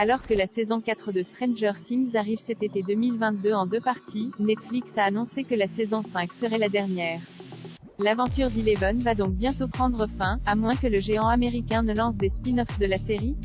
Alors que la saison 4 de Stranger Things arrive cet été 2022 en 2 parties, Netflix a annoncé que la saison 5 serait la dernière. L'aventure d'Eleven va donc bientôt prendre fin, à moins que le géant américain ne lance des spin-offs de la série.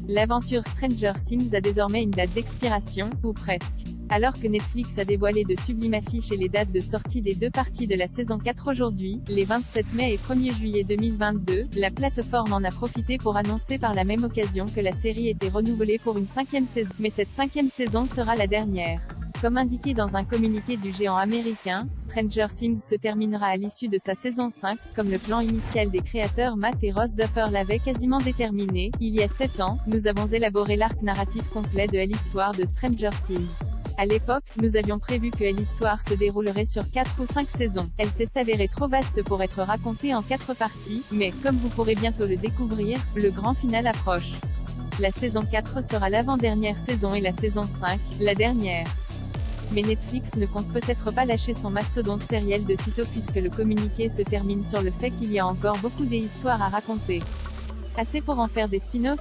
L'aventure Stranger Things a désormais une date d'expiration, ou presque. Alors que Netflix a dévoilé de sublimes affiches et les dates de sortie des 2 parties de la saison 4 aujourd'hui, les 27 mai et 1er juillet 2022, la plateforme en a profité pour annoncer par la même occasion que la série était renouvelée pour une 5e saison, mais cette 5e saison sera la dernière. Comme indiqué dans un communiqué du géant américain, Stranger Things se terminera à l'issue de sa saison 5, comme le plan initial des créateurs Matt et Ross Duffer l'avait quasiment déterminé. Il y a 7 ans, nous avons élaboré l'arc narratif complet de l'histoire de Stranger Things. À l'époque, nous avions prévu que l'histoire se déroulerait sur 4 ou 5 saisons. Elle s'est avérée trop vaste pour être racontée en 4 parties, mais, comme vous pourrez bientôt le découvrir, le grand final approche. La saison 4 sera l'avant-dernière saison et la saison 5, la dernière. Mais Netflix ne compte peut-être pas lâcher son mastodonte sériel de sitôt puisque le communiqué se termine sur le fait qu'il y a encore beaucoup d'histoires à raconter. Assez pour en faire des spin-offs?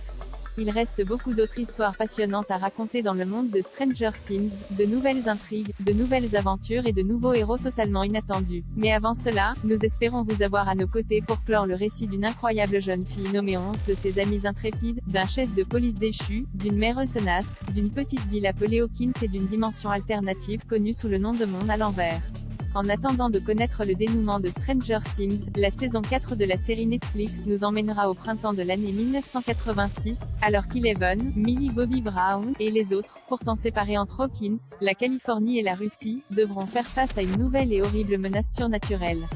Il reste beaucoup d'autres histoires passionnantes à raconter dans le monde de Stranger Things, de nouvelles intrigues, de nouvelles aventures et de nouveaux héros totalement inattendus. Mais avant cela, nous espérons vous avoir à nos côtés pour clore le récit d'une incroyable jeune fille nommée 11, de ses amis intrépides, d'un chef de police déchu, d'une mère tenace, d'une petite ville appelée Hawkins et d'une dimension alternative connue sous le nom de Monde à l'envers. En attendant de connaître le dénouement de Stranger Things, la saison 4 de la série Netflix nous emmènera au printemps de l'année 1986, alors qu'Eleven, Millie Bobby Brown, et les autres, pourtant séparés entre Hawkins, la Californie et la Russie, devront faire face à une nouvelle et horrible menace surnaturelle.